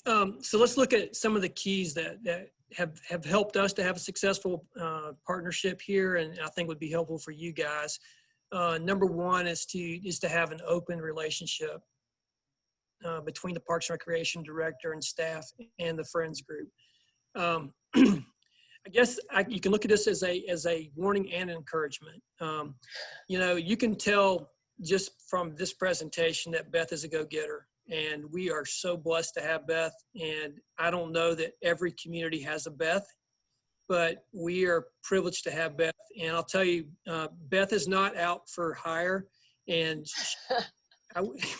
So let's look at some of the keys that have helped us to have a successful partnership here, and I think would be helpful for you guys. Number one is to have an open relationship between the Parks and Recreation director and staff and the Friends group. I guess you can look at this as a warning and encouragement. You can tell just from this presentation that Beth is a go-getter, and we are so blessed to have Beth. And I don't know that every community has a Beth, but we are privileged to have Beth. And I'll tell you, Beth is not out for hire, and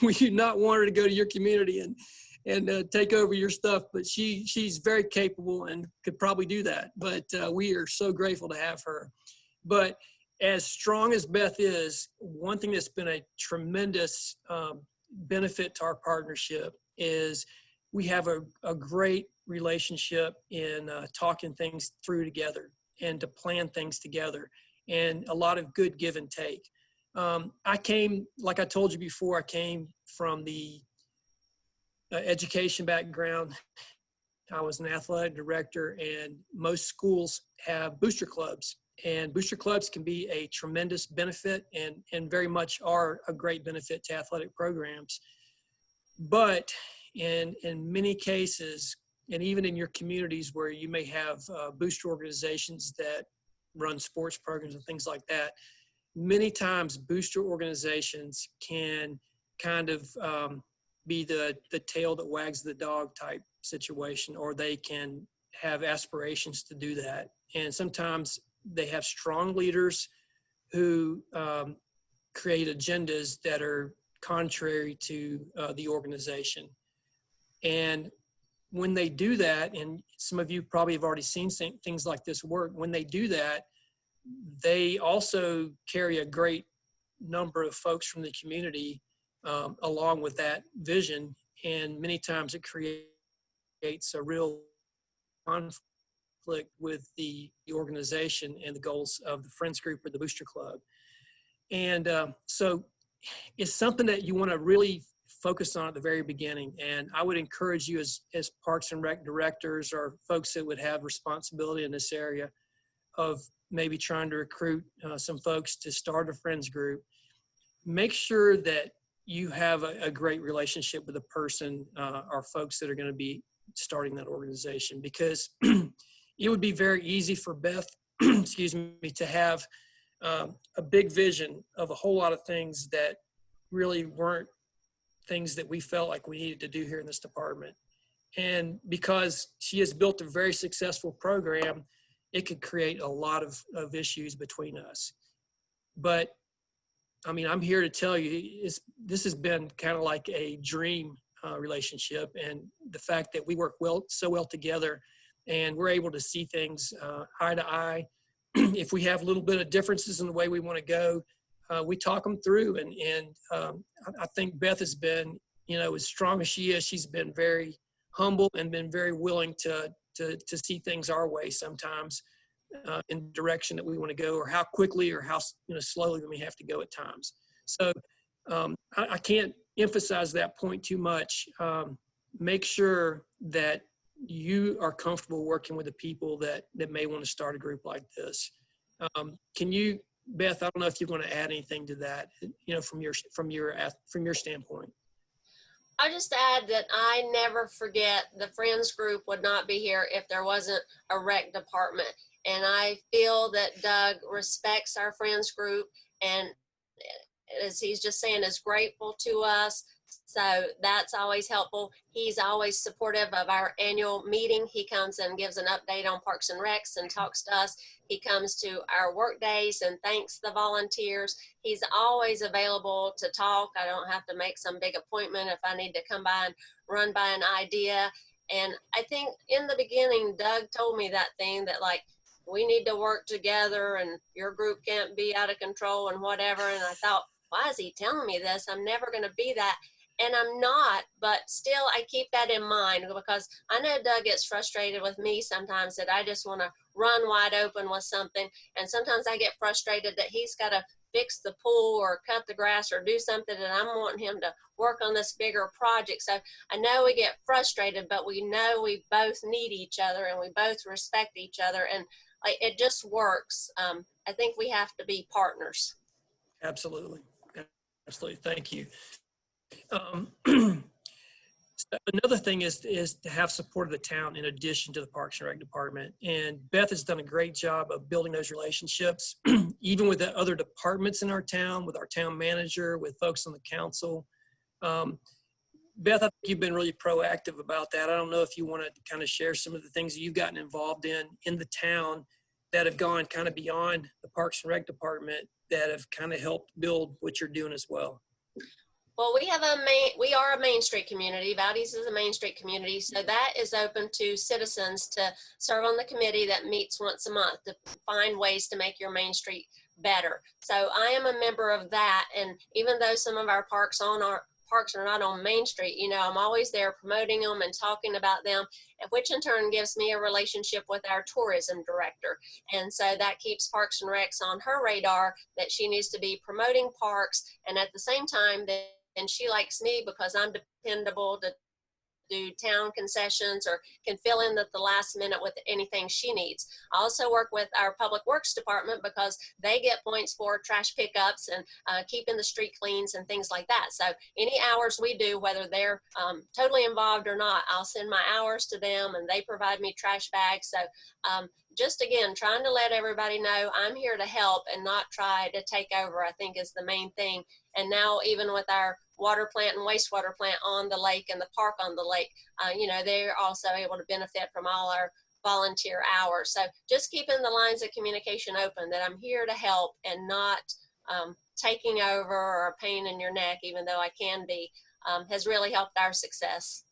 we do not want her to go to your community and take over your stuff, but she's very capable and could probably do that. But we are so grateful to have her. But as strong as Beth is, one thing that's been a tremendous benefit to our partnership is we have a great relationship in talking things through together and to plan things together, and a lot of good give and take. Like I told you before, I came from the education background. I was an athletic director, and most schools have booster clubs, and booster clubs can be a tremendous benefit and very much are a great benefit to athletic programs. But in many cases, and even in your communities where you may have booster organizations that run sports programs and things like that, many times booster organizations can kind of be the tail that wags the dog type situation, or they can have aspirations to do that. And sometimes they have strong leaders who create agendas that are contrary to the organization. And when they do that, and some of you probably have already seen things like this work, when they do that, they also carry a great number of folks from the community along with that vision. And many times it creates a real conflict with the organization and the goals of the Friends group or the Booster Club. And so it's something that you want to really focus on at the very beginning. And I would encourage you as Parks and Rec directors or folks that would have responsibility in this area of maybe trying to recruit some folks to start a Friends group, make sure that you have a great relationship with the person or folks that are going to be starting that organization, because it would be very easy for Beth, excuse me, to have a big vision of a whole lot of things that really weren't things that we felt like we needed to do here in this department. And because she has built a very successful program, it could create a lot of issues between us. But I mean, I'm here to tell you, this has been kind of like a dream relationship, and the fact that we work so well together, and we're able to see things eye to eye. If we have a little bit of differences in the way we want to go, we talk them through. And I think Beth has been, as strong as she is, she's been very humble and been very willing to see things our way sometimes in the direction that we want to go, or how quickly or how slowly we may have to go at times. So I can't emphasize that point too much. Make sure that you are comfortable working with the people that may want to start a group like this. Can you, Beth, I don't know if you're going to add anything to that, from your standpoint. I'll just add that I never forget the Friends group would not be here if there wasn't a rec department. And I feel that Doug respects our Friends group, and as he's just saying, is grateful to us. So that's always helpful. He's always supportive of our annual meeting. He comes and gives an update on Parks and Recs and talks to us. He comes to our work days and thanks the volunteers. He's always available to talk. I don't have to make some big appointment if I need to come by and run by an idea. And I think in the beginning, Doug told me that thing that, like, we need to work together and your group can't be out of control and whatever. And I thought, why is he telling me this? I'm never going to be that. And I'm not, but still I keep that in mind, because I know Doug gets frustrated with me sometimes that I just want to run wide open with something. And sometimes I get frustrated that he's got to fix the pool or cut the grass or do something, and I'm wanting him to work on this bigger project. So I know we get frustrated, but we know we both need each other and we both respect each other, and like it just works. I think we have to be partners. Absolutely. Absolutely. Thank you. Another thing is to have support of the town in addition to the Parks and Rec department. And Beth has done a great job of building those relationships, even with the other departments in our town, with our town manager, with folks on the council. Beth, I think you've been really proactive about that. I don't know if you want to kind of share some of the things that you've gotten involved in the town that have gone kind of beyond the Parks and Rec department that have kind of helped build what you're doing as well. Well, we are a Main Street community. Valdese is a Main Street community, so that is open to citizens to serve on the committee that meets once a month to find ways to make your Main Street better. So I am a member of that, and even though some of our parks are not on Main Street, you know, I'm always there promoting them and talking about them, which in turn gives me a relationship with our tourism director. And so that keeps Parks and Recs on her radar that she needs to be promoting parks, and at the same time that and she likes me because I'm dependable to do town concessions or can fill in at the last minute with anything she needs. I also work with our public works department because they get points for trash pickups and keeping the street cleans and things like that. So any hours we do, whether they're totally involved or not, I'll send my hours to them and they provide me trash bags. So just again, trying to let everybody know I'm here to help and not try to take over, I think is the main thing. And now even with our water plant and wastewater plant on the lake and the park on the lake, you know, they're also able to benefit from all our volunteer hours. So just keeping the lines of communication open that I'm here to help and not taking over or a pain in your neck, even though I can be, has really helped our success.